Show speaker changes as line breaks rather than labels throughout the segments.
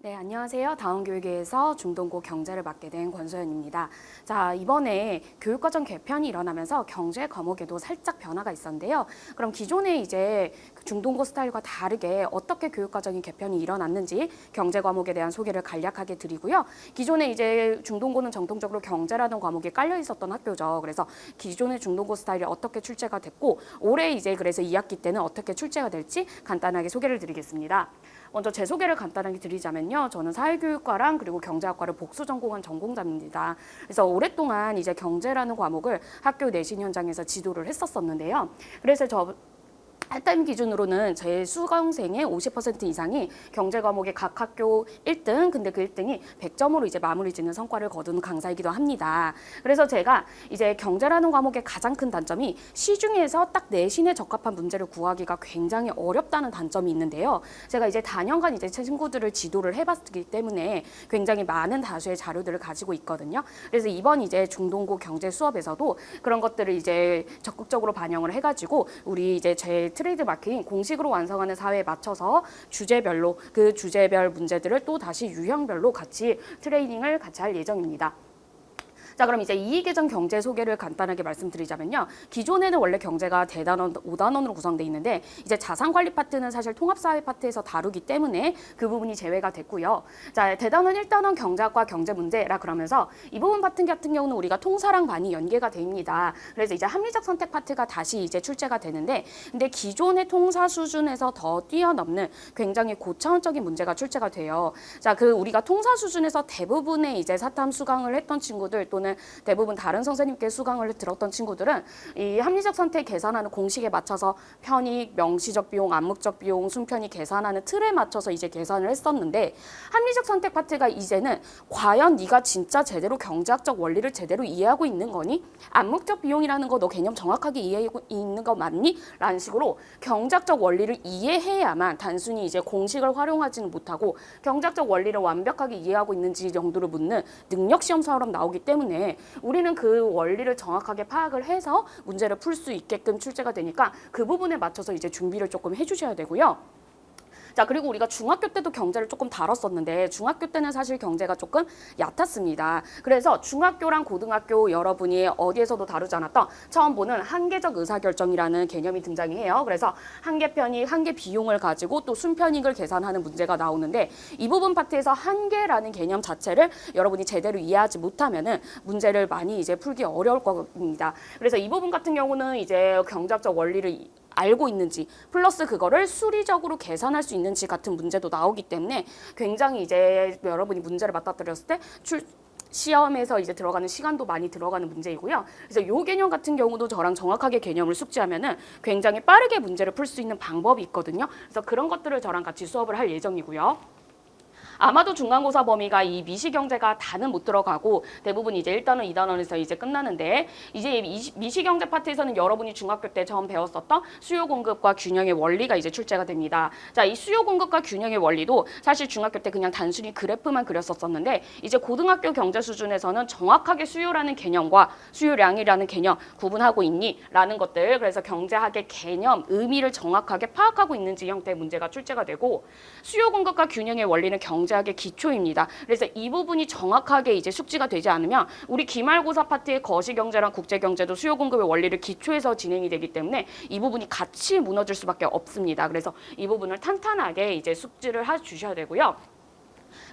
네, 안녕하세요. 다운교육에서 중동고 경제를 맡게 된 권소연입니다. 자, 이번에 교육과정 개편이 일어나면서 경제 과목에도 살짝 변화가 있었는데요. 그럼 기존에 이제 중동고 스타일과 다르게 어떻게 교육과정이 개편이 일어났는지 경제 과목에 대한 소개를 간략하게 드리고요. 기존에 이제 중동고는 정통적으로 경제라는 과목이 깔려 있었던 학교죠. 그래서 기존의 중동고 스타일이 어떻게 출제가 됐고 올해 이제 그래서 2학기 때는 어떻게 출제가 될지 간단하게 소개를 드리겠습니다. 먼저 제 소개를 간단하게 드리자면요. 저는 사회교육과랑 그리고 경제학과를 복수 전공한 전공자입니다. 그래서 오랫동안 이제 경제라는 과목을 학교 내신 현장에서 지도를 했었었는데요. 그래서 할타임 기준으로는 제 수강생의 50% 이상이 경제 과목의 각 학교 1등, 근데 그 1등이 100점으로 이제 마무리 짓는 성과를 거둔 강사이기도 합니다. 그래서 제가 이제 경제라는 과목의 가장 큰 단점이 시중에서 딱 내신에 적합한 문제를 구하기가 굉장히 어렵다는 단점이 있는데요. 제가 이제 다년간 이제 제 친구들을 지도를 해봤기 때문에 굉장히 많은 다수의 자료들을 가지고 있거든요. 그래서 이번 이제 중동고 경제 수업에서도 그런 것들을 이제 적극적으로 반영을 해가지고 우리 이제 제 트레이드 마크인 공식으로 완성하는 사회에 맞춰서 주제별로 그 주제별 문제들을 또 다시 유형별로 같이 트레이닝을 같이 할 예정입니다. 자, 그럼 이제 이익계정 경제 소개를 간단하게 말씀드리자면요. 기존에는 원래 경제가 대단원, 5단원으로 구성되어 있는데 이제 자산관리 파트는 사실 통합사회 파트에서 다루기 때문에 그 부분이 제외가 됐고요. 자, 대단원 1단원 경제학과 경제문제라 그러면서 이 부분 같은 경우는 우리가 통사랑 많이 연계가 됩니다. 그래서 이제 합리적 선택 파트가 다시 이제 출제가 되는데 근데 기존의 통사 수준에서 더 뛰어넘는 굉장히 고차원적인 문제가 출제가 돼요. 자, 그 우리가 통사 수준에서 대부분의 이제 사탐 수강을 했던 친구들 또는 대부분 다른 선생님께 수강을 들었던 친구들은 이 합리적 선택 계산하는 공식에 맞춰서 편익, 명시적 비용, 암묵적 비용, 순편익 계산하는 틀에 맞춰서 이제 계산을 했었는데 합리적 선택 파트가 이제는 과연 네가 진짜 제대로 경제학적 원리를 제대로 이해하고 있는 거니? 암묵적 비용이라는 거 너 개념 정확하게 이해하고 있는 거 맞니? 라는 식으로 경제학적 원리를 이해해야만 단순히 이제 공식을 활용하지는 못하고 경제학적 원리를 완벽하게 이해하고 있는지 정도를 묻는 능력 시험처럼 나오기 때문에 우리는 그 원리를 정확하게 파악을 해서 문제를 풀 수 있게끔 출제가 되니까 그 부분에 맞춰서 이제 준비를 조금 해주셔야 되고요. 자, 그리고 우리가 중학교 때도 경제를 조금 다뤘었는데 중학교 때는 사실 경제가 조금 얕았습니다. 그래서 중학교랑 고등학교 여러분이 어디에서도 다루지 않았던 처음 보는 한계적 의사결정이라는 개념이 등장해요. 그래서 한계 편익, 한계 비용을 가지고 또 순편익을 계산하는 문제가 나오는데 이 부분 파트에서 한계라는 개념 자체를 여러분이 제대로 이해하지 못하면은 문제를 많이 이제 풀기 어려울 겁니다. 그래서 이 부분 같은 경우는 이제 경제학적 원리를 알고 있는지 플러스 그거를 수리적으로 계산할 수 있는지 같은 문제도 나오기 때문에 굉장히 이제 여러분이 문제를 맞닥뜨렸을 때 시험에서 이제 들어가는 시간도 많이 들어가는 문제이고요. 그래서 요 개념 같은 경우도 저랑 정확하게 개념을 숙지하면은 굉장히 빠르게 문제를 풀 수 있는 방법이 있거든요. 그래서 그런 것들을 저랑 같이 수업을 할 예정이고요. 아마도 중간고사 범위가 이 미시경제가 다는 못 들어가고 대부분 이제 1단원, 2단원에서 이제 끝나는데 이제 미시경제 파트에서는 여러분이 중학교 때 처음 배웠었던 수요 공급과 균형의 원리가 이제 출제가 됩니다. 자, 이 수요 공급과 균형의 원리도 사실 중학교 때 그냥 단순히 그래프만 그렸었었는데 이제 고등학교 경제 수준에서는 정확하게 수요라는 개념과 수요량이라는 개념 구분하고 있니? 라는 것들 그래서 경제학의 개념, 의미를 정확하게 파악하고 있는지 형태의 문제가 출제가 되고 수요 공급과 균형의 원리는 경제학의 기초입니다. 그래서 이 부분이 정확하게 이제 숙지가 되지 않으면 우리 기말고사 파트의 거시경제랑 국제경제도 수요 공급의 원리를 기초해서 진행이 되기 때문에 이 부분이 같이 무너질 수밖에 없습니다. 그래서 이 부분을 탄탄하게 이제 숙지를 해 주셔야 되고요.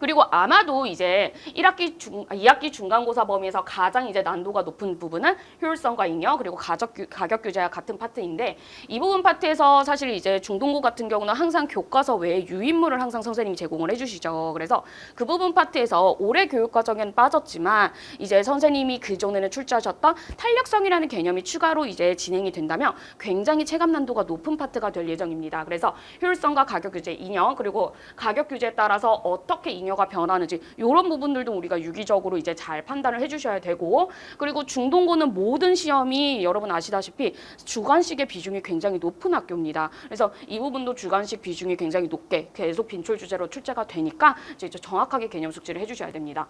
그리고 아마도 이제 2학기 중간고사 범위에서 가장 이제 난도가 높은 부분은 효율성과 잉여 그리고 가격 규제와 같은 파트인데 이 부분 파트에서 사실 이제 중동고 같은 경우는 항상 교과서 외에 유인물을 항상 선생님이 제공을 해주시죠. 그래서 그 부분 파트에서 올해 교육과정에는 빠졌지만 이제 선생님이 그전에는 출제하셨던 탄력성이라는 개념이 추가로 이제 진행이 된다면 굉장히 체감 난도가 높은 파트가 될 예정입니다. 그래서 효율성과 가격 규제, 잉여 그리고 가격 규제에 따라서 어떻게 잉여가 변하는지 이런 부분들도 우리가 유기적으로 이제 잘 판단을 해주셔야 되고 그리고 중동고는 모든 시험이 여러분 아시다시피 주관식의 비중이 굉장히 높은 학교입니다. 그래서 이 부분도 주관식 비중이 굉장히 높게 계속 빈출 주제로 출제가 되니까 이제 정확하게 개념 숙지를 해주셔야 됩니다.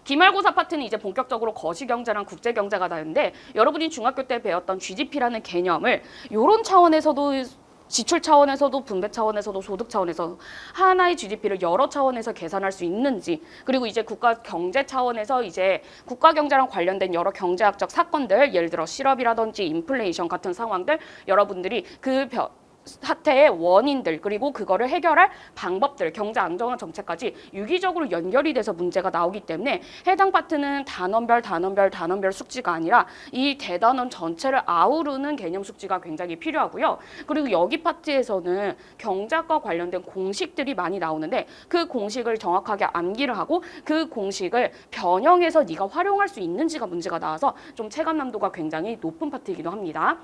기말고사 파트는 이제 본격적으로 거시경제랑 국제경제가 다른데 여러분이 중학교 때 배웠던 GDP라는 개념을 이런 차원에서도 지출 차원에서도 분배 차원에서도 소득 차원에서 하나의 GDP를 여러 차원에서 계산할 수 있는지, 그리고 이제 국가 경제 차원에서 이제 국가 경제랑 관련된 여러 경제학적 사건들, 예를 들어 실업이라든지 인플레이션 같은 상황들, 여러분들이 그 사태의 원인들, 그리고 그거를 해결할 방법들, 경제 안정화 정책까지 유기적으로 연결이 돼서 문제가 나오기 때문에 해당 파트는 단원별 숙지가 아니라 이 대단원 전체를 아우르는 개념 숙지가 굉장히 필요하고요. 그리고 여기 파트에서는 경제학과 관련된 공식들이 많이 나오는데 그 공식을 정확하게 암기를 하고 그 공식을 변형해서 네가 활용할 수 있는지가 문제가 나와서 좀 체감 난도가 굉장히 높은 파트이기도 합니다.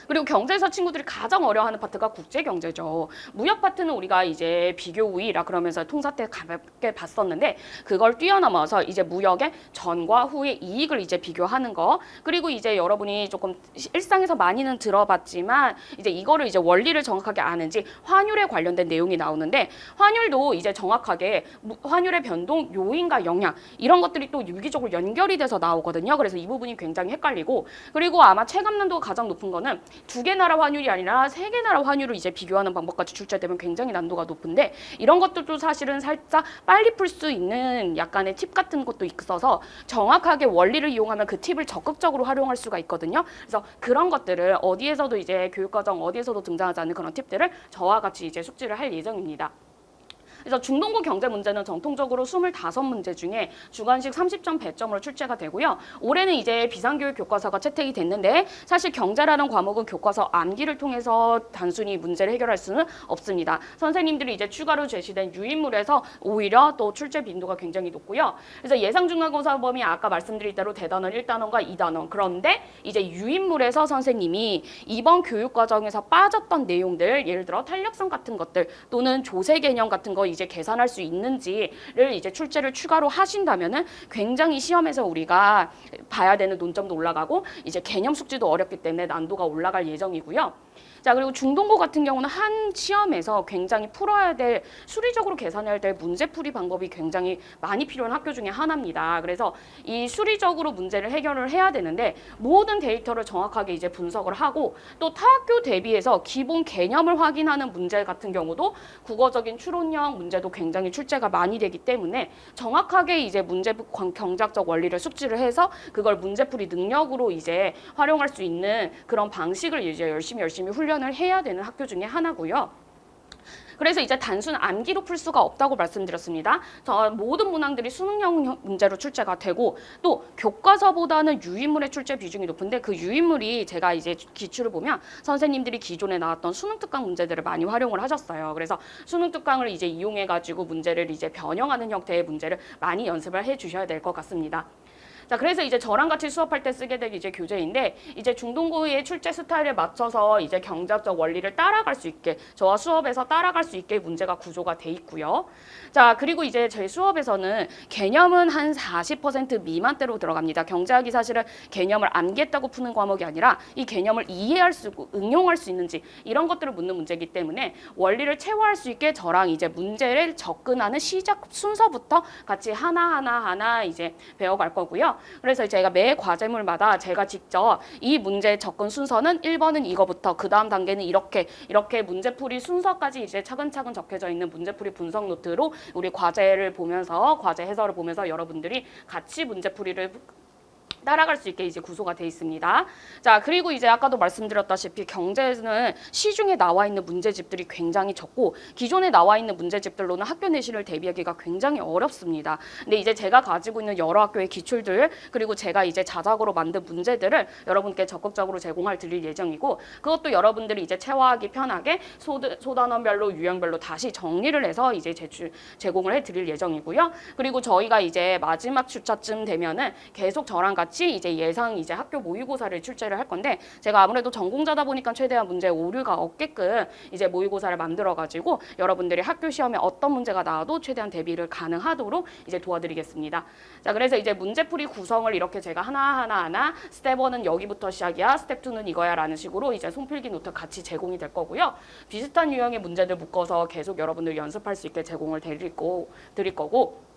그리고 경제에서 친구들이 가장 어려워하는 파트가 국제경제죠. 무역 파트는 우리가 이제 비교 우위라 그러면서 통사 때 가볍게 봤었는데 그걸 뛰어넘어서 이제 무역의 전과 후의 이익을 이제 비교하는 거, 그리고 이제 여러분이 조금 일상에서 많이는 들어봤지만 이제 이거를 이제 원리를 정확하게 아는지 환율에 관련된 내용이 나오는데 환율도 이제 정확하게 환율의 변동 요인과 영향 이런 것들이 또 유기적으로 연결이 돼서 나오거든요. 그래서 이 부분이 굉장히 헷갈리고, 그리고 아마 체감 난도가 가장 높은 거는 두 개 나라 환율이 아니라 세 개 나라 환율을 이제 비교하는 방법까지 출제되면 굉장히 난도가 높은데 이런 것들도 사실은 살짝 빨리 풀 수 있는 약간의 팁 같은 것도 있어서 정확하게 원리를 이용하면 그 팁을 적극적으로 활용할 수가 있거든요. 그래서 그런 것들을 어디에서도 이제 교육과정 어디에서도 등장하지 않는 그런 팁들을 저와 같이 이제 숙지를 할 예정입니다. 그래서 중동고 경제 문제는 전통적으로 25문제 중에 주관식 30점 배점으로 출제가 되고요. 올해는 이제 비상교육 교과서가 채택이 됐는데 사실 경제라는 과목은 교과서 암기를 통해서 단순히 문제를 해결할 수는 없습니다. 선생님들이 이제 추가로 제시된 유인물에서 오히려 또 출제 빈도가 굉장히 높고요. 그래서 예상 중간고사 범위 아까 말씀드린 대로 대단원 1단원과 2단원, 그런데 이제 유인물에서 선생님이 이번 교육과정에서 빠졌던 내용들, 예를 들어 탄력성 같은 것들 또는 조세 개념 같은 거 이제 계산할 수 있는지를 이제 출제를 추가로 하신다면은 굉장히 시험에서 우리가 봐야 되는 논점도 올라가고 이제 개념 숙지도 어렵기 때문에 난도가 올라갈 예정이고요. 자, 그리고 중동고 같은 경우는 한 시험에서 굉장히 풀어야 될, 수리적으로 계산해야 될 문제풀이 방법이 굉장히 많이 필요한 학교 중에 하나입니다. 그래서 이 수리적으로 문제를 해결을 해야 되는데 모든 데이터를 정확하게 이제 분석을 하고 또 타학교 대비해서 기본 개념을 확인하는 문제 같은 경우도 국어적인 추론형 문제도 굉장히 출제가 많이 되기 때문에 정확하게 이제 문제 경제학적 원리를 숙지를 해서 그걸 문제풀이 능력으로 이제 활용할 수 있는 그런 방식을 이제 열심히 훈련을 해야 되는 학교 중에 하나고요. 그래서 이제 단순 암기로 풀 수가 없다고 말씀드렸습니다. 모든 문항들이 수능형 문제로 출제가 되고 또 교과서보다는 유인물의 출제 비중이 높은데 그 유인물이 제가 이제 기출을 보면 선생님들이 기존에 나왔던 수능 특강 문제들을 많이 활용을 하셨어요. 그래서 수능 특강을 이제 이용해 가지고 문제를 이제 변형하는 형태의 문제를 많이 연습을 해 주셔야 될 것 같습니다. 자, 그래서 이제 저랑 같이 수업할 때 쓰게 될 이제 교재인데 이제 중동고의 출제 스타일에 맞춰서 이제 경제학적 원리를 따라갈 수 있게, 저와 수업에서 따라갈 수 있게 문제가 구조가 돼 있고요. 자, 그리고 이제 저희 수업에서는 개념은 한 40% 미만대로 들어갑니다. 경제학이 사실은 개념을 암기했다고 푸는 과목이 아니라 이 개념을 이해할 수 있고 응용할 수 있는지 이런 것들을 묻는 문제이기 때문에 원리를 체화할 수 있게 저랑 이제 문제를 접근하는 시작 순서부터 같이 하나하나 이제 배워갈 거고요. 그래서 제가 매 과제물마다 제가 직접 이 문제 접근 순서는 1번은 이거부터 그 다음 단계는 이렇게 문제풀이 순서까지 이제 차근차근 적혀져 있는 문제풀이 분석 노트로 우리 과제를 보면서 과제 해설을 보면서 여러분들이 같이 문제풀이를 따라갈 수 있게 이제 구조가 돼 있습니다. 자, 그리고 이제 아까도 말씀드렸다시피 경제는 시중에 나와 있는 문제집들이 굉장히 적고 기존에 나와 있는 문제집들로는 학교 내신을 대비하기가 굉장히 어렵습니다. 근데 이제 제가 가지고 있는 여러 학교의 기출들 그리고 제가 이제 자작으로 만든 문제들을 여러분께 적극적으로 제공할 드릴 예정이고 그것도 여러분들이 이제 체화하기 편하게 소단원별로 유형별로 다시 정리를 해서 이제 제공을 해 드릴 예정이고요. 그리고 저희가 이제 마지막 주차쯤 되면은 계속 저랑 같이 이제 예상 이제 학교 모의고사를 출제를 할 건데 제가 아무래도 전공자다 보니까 최대한 문제 오류가 없게끔 이제 모의고사를 만들어 가지고 여러분들이 학교 시험에 어떤 문제가 나와도 최대한 대비를 가능하도록 이제 도와드리겠습니다. 자, 그래서 이제 문제풀이 구성을 이렇게 제가 하나 스텝 1은 여기부터 시작이야, 스텝 2는 이거야라는 식으로 이제 손필기 노트 같이 제공이 될 거고요. 비슷한 유형의 문제들 묶어서 계속 여러분들 연습할 수 있게 제공을 드릴 거고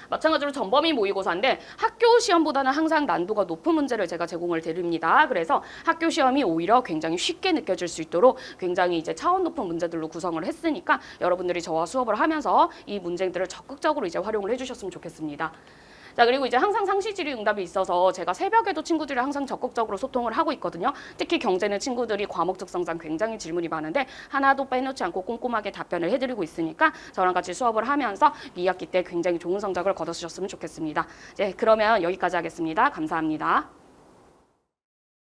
마찬가지로 전범위 모의고사인데 학교 시험보다는 항상 난도가 높은 문제를 제가 제공을 드립니다. 그래서 학교 시험이 오히려 굉장히 쉽게 느껴질 수 있도록 굉장히 이제 차원 높은 문제들로 구성을 했으니까 여러분들이 저와 수업을 하면서 이 문제들을 적극적으로 이제 활용을 해주셨으면 좋겠습니다. 자, 그리고 이제 항상 상시 질의 응답이 있어서 제가 새벽에도 친구들이랑 항상 적극적으로 소통을 하고 있거든요. 특히 경제는 친구들이 과목 특성상 굉장히 질문이 많은데 하나도 빼놓지 않고 꼼꼼하게 답변을 해드리고 있으니까 저랑 같이 수업을 하면서 2학기 때 굉장히 좋은 성적을 거두셨으면 좋겠습니다. 네, 그러면 여기까지 하겠습니다. 감사합니다.